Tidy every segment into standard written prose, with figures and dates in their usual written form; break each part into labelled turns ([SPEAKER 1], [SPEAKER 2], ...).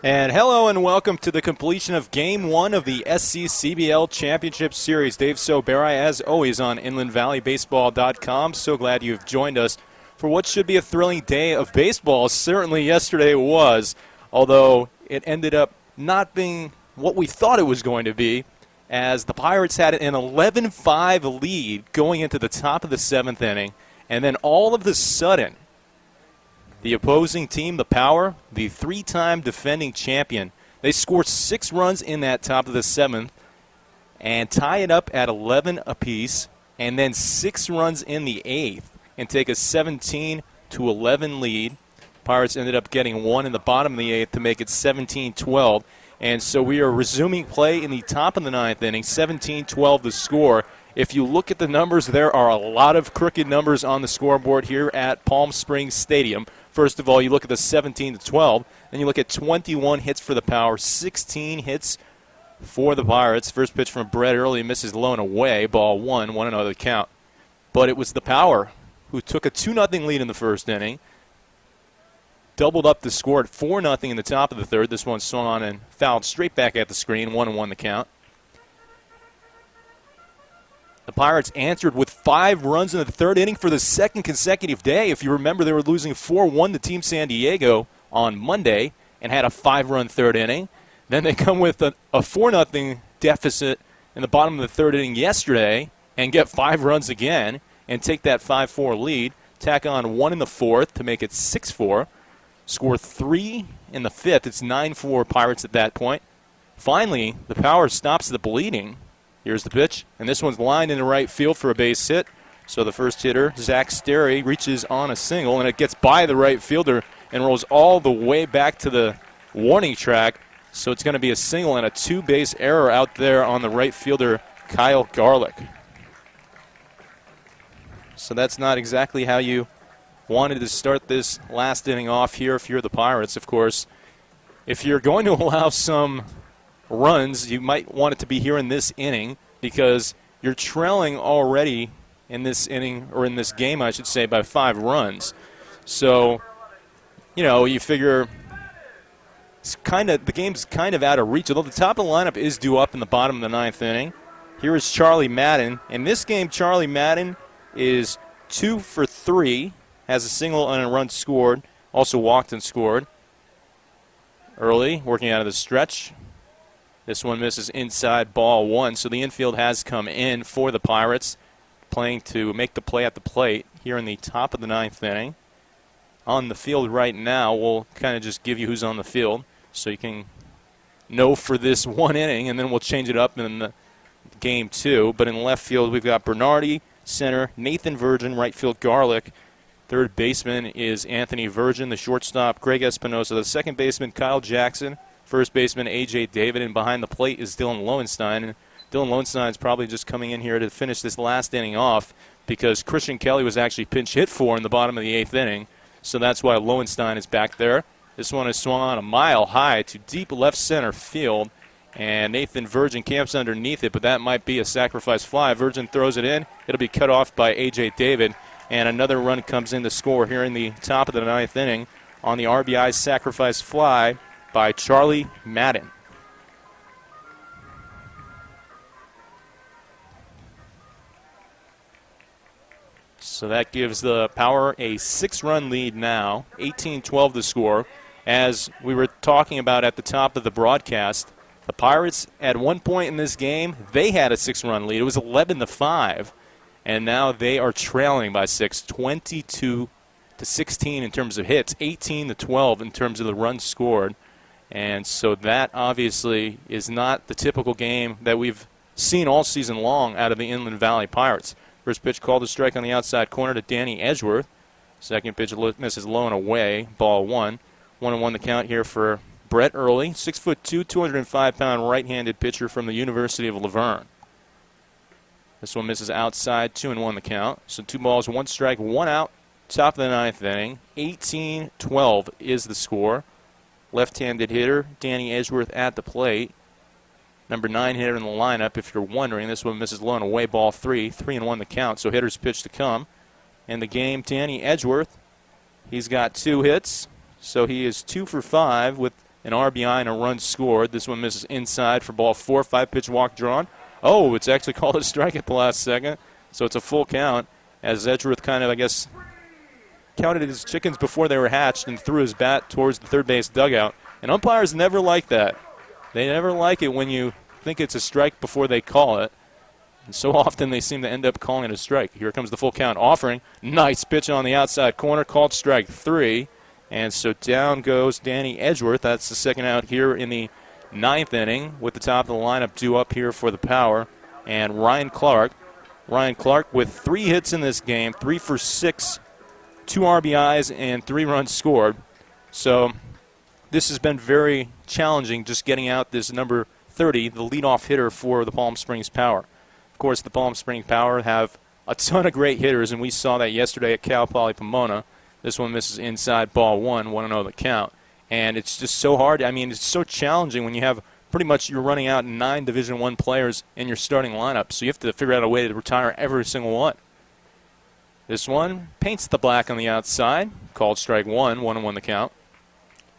[SPEAKER 1] And hello and welcome to the completion of Game 1 of the SCCBL Championship Series. Dave Soberi, as always, on InlandValleyBaseball.com. So glad you've joined us for what should be a thrilling day of baseball. Certainly yesterday was, although it ended up not being what we thought it was going to be, as the Pirates had an 11-5 lead going into the top of the seventh inning, and then all of a sudden, the opposing team, the Power, the three-time defending champion, they scored 6 runs in that top of the seventh and tie it up at 11 apiece, and then 6 runs in the eighth and take a 17-11 lead. Pirates ended up getting 1 in the bottom of the eighth to make it 17-12. And so we are resuming play in the top of the ninth inning, 17-12 the score. If you look at the numbers, there are a lot of crooked numbers on the scoreboard here at Palm Springs Stadium. First of all, you look at the 17-12, and you look at 21 hits for the Power, 16 hits for the Pirates. First pitch from Brett Early misses low and away, ball 1-0 the count. But it was the Power who took a 2-0 lead in the first inning, doubled up the score at 4-0 in the top of the third. This one swung on and fouled straight back at the screen, 1-1 the count. The Pirates answered with 5 runs in the third inning for the second consecutive day. If you remember, they were losing 4-1 to Team San Diego on Monday and had a 5-run third inning. Then they come with a 4-0 deficit in the bottom of the third inning yesterday and get 5 runs again and take that 5-4 lead. Tack on 1 in the fourth to make it 6-4. Score 3 in the fifth. It's 9-4 Pirates at that point. Finally, the Power stops the bleeding. Here's the pitch, and this one's lined into right field for a base hit. So the first hitter, Zach Sterry, reaches on a single, and it gets by the right fielder and rolls all the way back to the warning track. So it's going to be a single and a 2-base error out there on the right fielder, Kyle Garlick. So that's not exactly how you wanted to start this last inning off here if you're the Pirates. Of course, if you're going to allow some runs, you might want it to be here in this inning because you're trailing already in this inning, or in this game, I should say, by 5 runs. So, you figure the game's kind of out of reach, although the top of the lineup is due up in the bottom of the ninth inning. Here is Charlie Madden. In this game, Charlie Madden is 2 for 3, has a single and a run scored, also walked and scored. Early, working out of the stretch. This one misses inside, ball 1. So the infield has come in for the Pirates, playing to make the play at the plate here in the top of the ninth inning. On the field right now, we'll kind of just give you who's on the field so you can know for this one inning, and then we'll change it up in the game 2. But in left field, we've got Bernardi, center, Nathan Virgin, right field Garlick. Third baseman is Anthony Virgin, the shortstop, Greg Espinosa, the second baseman, Kyle Jackson. First baseman, A.J. David, and behind the plate is Dylan Lowenstein. And Dylan Lowenstein is probably just coming in here to finish this last inning off because Christian Kelly was actually pinch hit for in the bottom of the 8th inning. So that's why Lowenstein is back there. This one is swung on a mile high to deep left center field, and Nathan Virgin camps underneath it, but that might be a sacrifice fly. Virgin throws it in. It'll be cut off by A.J. David, and another run comes in to score here in the top of the 9th inning on the RBI sacrifice fly by Charlie Madden. So that gives the Power a 6-run lead now, 18-12 the score. As we were talking about at the top of the broadcast, the Pirates at one point in this game, they had a 6-run lead. It was 11-5, and now they are trailing by 6, 22-16 in terms of hits, 18-12 in terms of the runs scored. And so that obviously is not the typical game that we've seen all season long out of the Inland Valley Pirates. First pitch called a strike on the outside corner to Danny Edgeworth. Second pitch misses low and away, ball 1. 1-1 the count here for Brett Early, 6'2", 205-pound right-handed pitcher from the University of Laverne. This one misses outside, 2-1 the count. So 2 balls, 1 strike, 1 out, top of the 9th inning. 18-12 is the score. Left-handed hitter, Danny Edgeworth at the plate. Number 9 hitter in the lineup, if you're wondering. This one misses low and away, ball 3. 3-1 the count, so hitter's pitch to come. In the game, Danny Edgeworth, he's got 2 hits, so he is 2 for 5 with an RBI and a run scored. This one misses inside for ball 4, 5-pitch walk drawn. Oh, it's actually called a strike at the last second, so it's a full count as Edgeworth kind of, I guess, counted his chickens before they were hatched and threw his bat towards the third base dugout. And umpires never like that. They never like it when you think it's a strike before they call it. And so often they seem to end up calling it a strike. Here comes the full count offering. Nice pitch on the outside corner, called strike 3. And so down goes Danny Edgeworth. That's the second out here in the 9th inning with the top of the lineup due up here for the Power. And Ryan Clark. Ryan Clark with 3 hits in this game, 3 for 6, 2 RBIs, and 3 runs scored. So this has been very challenging just getting out this number 30, the leadoff hitter for the Palm Springs Power. Of course, the Palm Springs Power have a ton of great hitters, and we saw that yesterday at Cal Poly Pomona. This one misses inside, ball 1, 1-0 the count. And it's just so hard. I mean, it's so challenging when you have pretty much you're running out 9 Division I players in your starting lineup. So you have to figure out a way to retire every single one. This one paints the black on the outside. Called strike 1, 1-1 the count.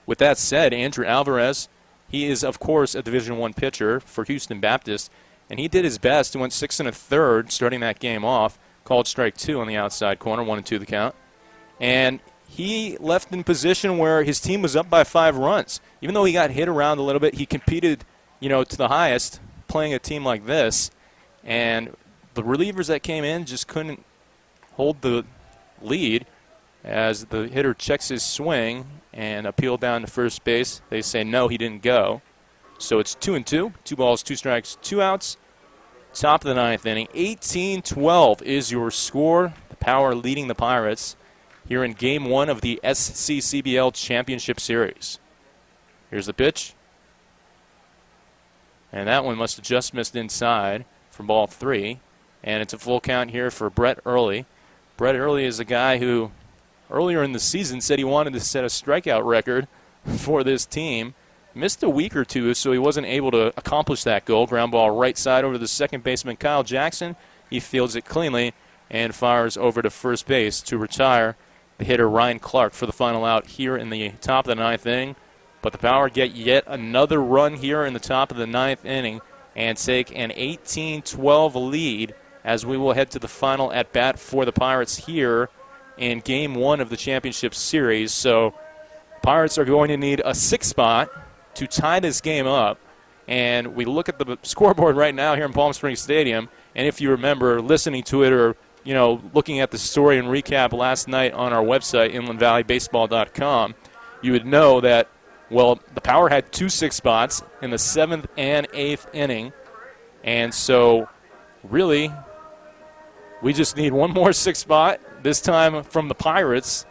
[SPEAKER 1] With that said, Andrew Alvarez, he is, of course, a Division I pitcher for Houston Baptist, and he did his best. He went 6 1/3 starting that game off. Called strike 2 on the outside corner, 1-2 the count. And he left in position where his team was up by 5 runs. Even though he got hit around a little bit, he competed, to the highest playing a team like this. And the relievers that came in just couldn't hold the lead as the hitter checks his swing and appeal down to first base. They say no, he didn't go. So it's 2-2, 2 balls, 2 strikes, 2 outs. Top of the 9th inning. 18-12 is your score. The Power leading the Pirates here in Game 1 of the SCCBL Championship Series. Here's the pitch. And that one must have just missed inside for ball 3. And it's a full count here for Brett Early. Brett Early is a guy who earlier in the season said he wanted to set a strikeout record for this team. Missed a week or two, so he wasn't able to accomplish that goal. Ground ball right side over to the second baseman, Kyle Jackson. He fields it cleanly and fires over to first base to retire the hitter Ryan Clark for the final out here in the top of the 9th inning. But the Power get yet another run here in the top of the 9th inning and take an 18-12 lead as we will head to the final at bat for the Pirates here in Game 1 of the Championship Series. So Pirates are going to need a 6th spot to tie this game up. And we look at the scoreboard right now here in Palm Springs Stadium, and if you remember listening to it or looking at the story and recap last night on our website, inlandvalleybaseball.com, you would know that, well, the Power had 2 6 spots in the 7th and 8th inning. And so, really, we just need one more 6 spot, this time from the Pirates,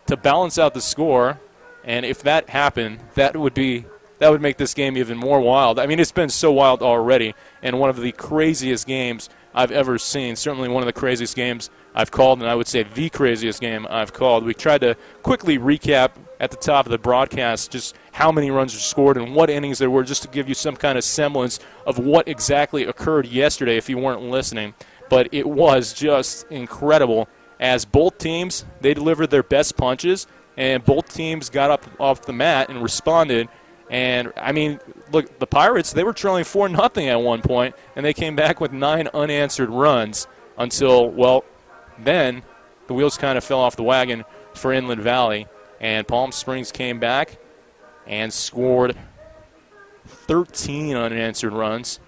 [SPEAKER 1] to balance out the score. And if that happened, that would make this game even more wild. I mean, it's been so wild already, and one of the craziest games I've ever seen. Certainly one of the craziest games I've called, and I would say the craziest game I've called. We tried to quickly recap at the top of the broadcast just how many runs were scored and what innings there were, just to give you some kind of semblance of what exactly occurred yesterday if you weren't listening. But it was just incredible as both teams, they delivered their best punches, and both teams got up off the mat and responded. And, I mean, look, the Pirates, they were trailing 4-0 at one point, and they came back with 9 unanswered runs until, well, then the wheels kind of fell off the wagon for Inland Valley, and Palm Springs came back and scored 13 unanswered runs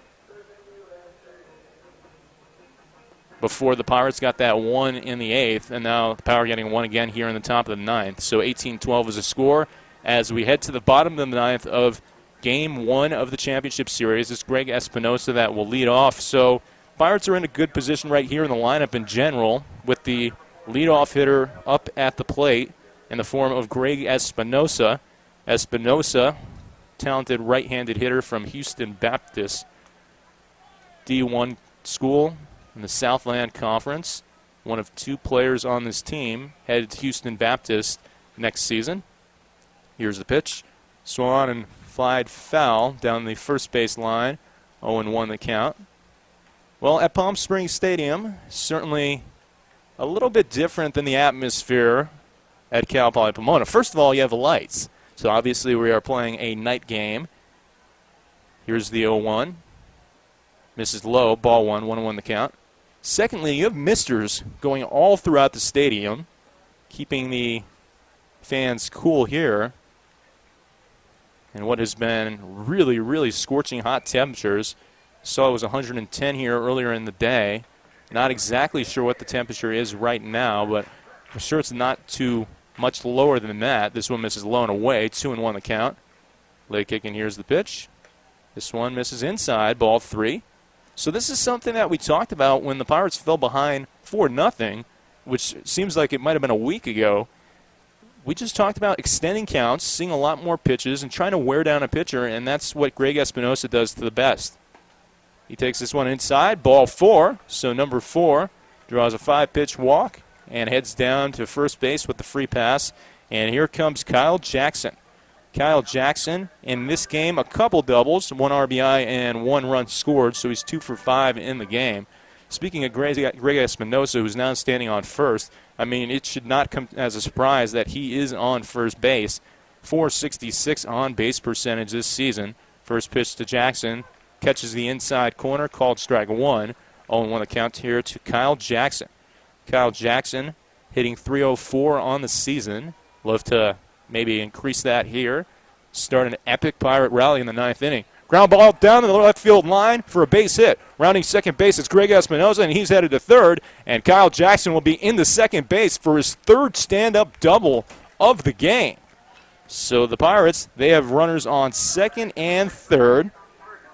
[SPEAKER 1] before the Pirates got that one in the 8th, and now the Power getting one again here in the top of the 9th. So 18-12 is a score. As we head to the bottom of the 9th of Game 1 of the Championship Series, it's Greg Espinosa that will lead off. So Pirates are in a good position right here in the lineup in general with the leadoff hitter up at the plate in the form of Greg Espinosa. Espinosa, talented right-handed hitter from Houston Baptist D1 school in the Southland Conference. One of 2 players on this team headed to Houston Baptist next season. Here's the pitch. Swung on and flied foul down the first base line. 0-1 the count. Well, at Palm Springs Stadium, certainly a little bit different than the atmosphere at Cal Poly Pomona. First of all, you have the lights. So obviously we are playing a night game. Here's the 0-1. Misses low, ball 1-1 the count. Secondly, you have misters going all throughout the stadium, keeping the fans cool here. And what has been really, really scorching hot temperatures. Saw it was 110 here earlier in the day. Not exactly sure what the temperature is right now, but I'm sure it's not too much lower than that. This one misses low and away, 2-1 the count. Leg kick, and here's the pitch. This one misses inside, ball 3. So this is something that we talked about when the Pirates fell behind 4-0, which seems like it might have been a week ago. We just talked about extending counts, seeing a lot more pitches, and trying to wear down a pitcher, and that's what Greg Espinosa does to the best. He takes this one inside, ball 4. So number 4 draws a 5-pitch walk and heads down to first base with the free pass. And here comes Kyle Jackson. Kyle Jackson, in this game, a couple doubles, 1 RBI and 1 run scored, so he's 2 for 5 in the game. Speaking of Greg Espinosa, who's now standing on first, I mean, it should not come as a surprise that he is on first base. .466 on-base percentage this season. First pitch to Jackson, catches the inside corner, called strike 1. 0-1 the count here to Kyle Jackson. Kyle Jackson hitting .304 on the season. Love to maybe increase that here. Start an epic Pirate rally in the 9th inning. Ground ball down to the left field line for a base hit. Rounding second base, it's Greg Espinosa, and he's headed to third. And Kyle Jackson will be in the second base for his third stand-up double of the game. So the Pirates, they have runners on second and third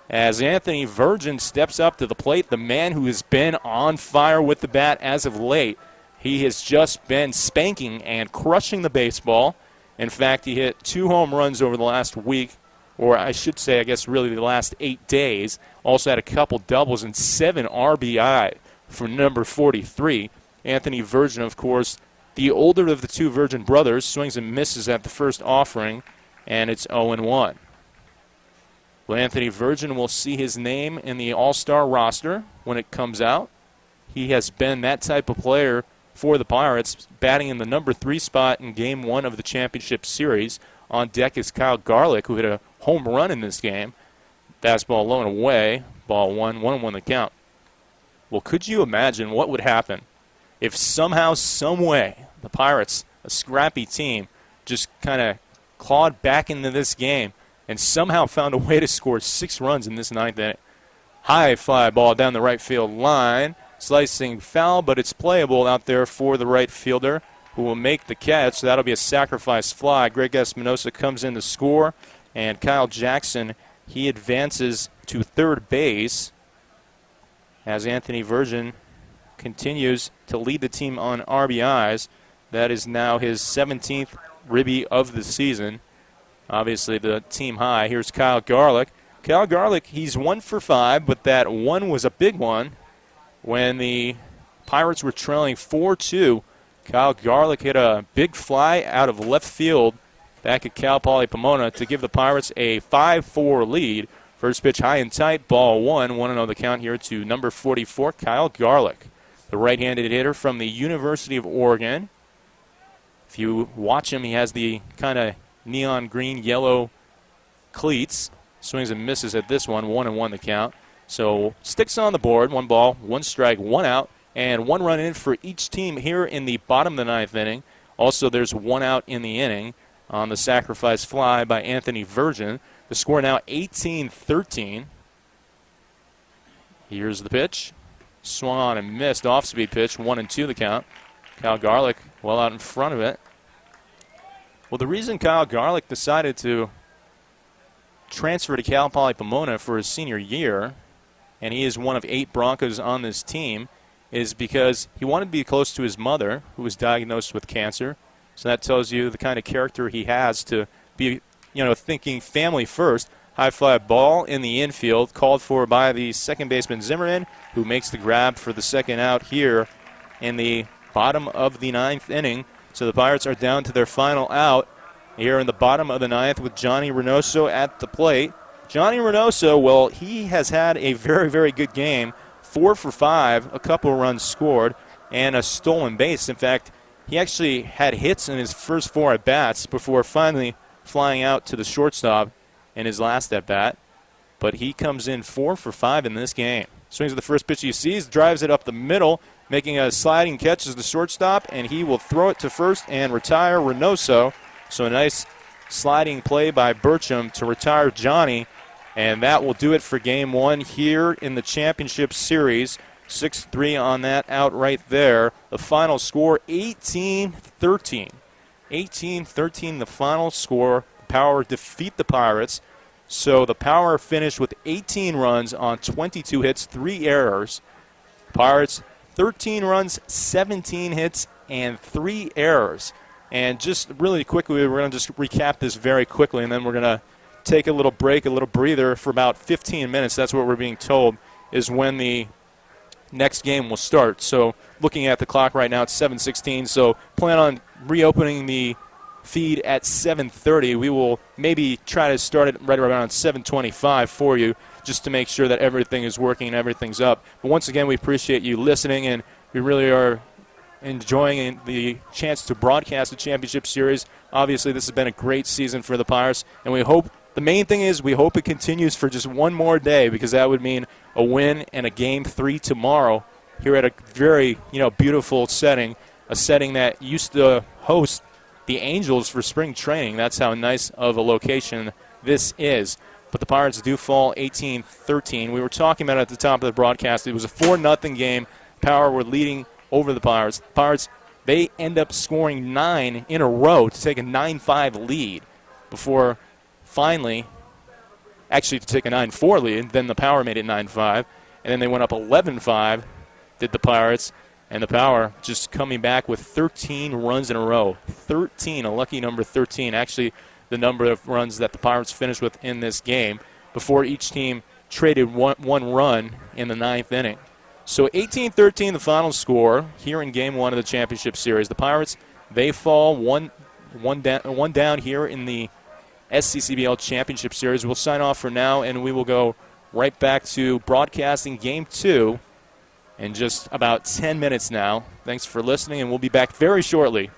[SPEAKER 1] as Anthony Virgin steps up to the plate, the man who has been on fire with the bat as of late. He has just been spanking and crushing the baseball. In fact, he hit 2 home runs over the last week, or I should say, I guess really the last 8 days. Also had a couple doubles and 7 RBI for number 43. Anthony Virgin, of course, the older of the 2 Virgin brothers, swings and misses at the first offering, and it's 0-1. Well, Anthony Virgin will see his name in the All-Star roster when it comes out. He has been that type of player for the Pirates, batting in the number 3 spot in Game 1 of the championship series. On deck is Kyle Garlick, who hit a home run in this game. Fastball low and away, ball 1-1 the count. Well, could you imagine what would happen if somehow, some way, the Pirates, a scrappy team, just kind of clawed back into this game and somehow found a way to score 6 runs in this 9th inning? High fly ball down the right field line. Slicing foul, but it's playable out there for the right fielder, who will make the catch. So that'll be a sacrifice fly. Greg Espinosa comes in to score, and Kyle Jackson, he advances to third base as Anthony Virgin continues to lead the team on RBIs. That is now his 17th ribby of the season. Obviously the team high. Here's Kyle Garlick. Kyle Garlick, he's 1 for 5, but that one was a big one. When the Pirates were trailing 4-2, Kyle Garlick hit a big fly out of left field back at Cal Poly Pomona to give the Pirates a 5-4 lead. First pitch high and tight, ball 1-0 the count here to number 44, Kyle Garlick, the right-handed hitter from the University of Oregon. If you watch him, he has the kind of neon green yellow cleats. Swings and misses at this one, 1-1 the count. So sticks on the board, 1 ball, 1 strike, 1 out, and 1 run in for each team here in the bottom of the 9th inning. Also, there's 1 out in the inning on the sacrifice fly by Anthony Virgin. The score now 18-13. Here's the pitch. Swung on and missed. Off-speed pitch, 1-2 the count. Kyle Garlick well out in front of it. Well, the reason Kyle Garlick decided to transfer to Cal Poly Pomona for his senior year, and he is one of 8 Broncos on this team, is because he wanted to be close to his mother, who was diagnosed with cancer. So that tells you the kind of character he has to be, thinking family first. High fly ball in the infield, called for by the second baseman Zimmerman, who makes the grab for the second out here in the bottom of the 9th inning. So the Pirates are down to their final out here in the bottom of the 9th with Johnny Reynoso at the plate. Johnny Reynoso, well, he has had a very, very good game. 4 for 5, a couple runs scored, and a stolen base. In fact, he actually had hits in his first 4 at-bats before finally flying out to the shortstop in his last at-bat. But he comes in 4 for 5 in this game. Swings at the first pitch he sees, drives it up the middle, making a sliding catch as the shortstop, and he will throw it to first and retire Reynoso. So a nice sliding play by Burcham to retire Johnny, and that will do it for Game 1 here in the championship series. 6-3 on that out right there. The final score, 18-13. 18-13 the final score. Power defeat the Pirates. So the Power finished with 18 runs on 22 hits, 3 errors. Pirates, 13 runs, 17 hits, and 3 errors. And just really quickly, we're going to just recap this very quickly, and then we're going to take a little break, a little breather for about 15 minutes. That's what we're being told is when the next game will start. So looking at the clock right now, it's 7:16. So plan on reopening the feed at 7:30. We will maybe try to start it right around 7:25 for you, just to make sure that everything is working and everything's up. But once again, we appreciate you listening, and we really are enjoying the chance to broadcast the championship series. Obviously, this has been a great season for the Pirates, and we hope, the main thing is we hope it continues for just one more day, because that would mean a win and a Game 3 tomorrow here at a very, beautiful setting, a setting that used to host the Angels for spring training. That's how nice of a location this is. But the Pirates do fall 18-13. We were talking about it at the top of the broadcast. It was a 4-0 game. Power were leading over the Pirates. Pirates, they end up scoring 9 in a row to take a 9-5 lead before finally, actually to take a 9-4 lead. Then the Power made it 9-5. And then they went up 11-5, did the Pirates. And the Power just coming back with 13 runs in a row. 13, a lucky number 13. Actually, the number of runs that the Pirates finished with in this game before each team traded one run in the 9th inning. So 18-13 the final score here in Game 1 of the championship series. The Pirates, they fall one down here in the SCCBL championship series. We'll sign off for now, and we will go right back to broadcasting Game 2 in just about 10 minutes now. Thanks for listening, and we'll be back very shortly.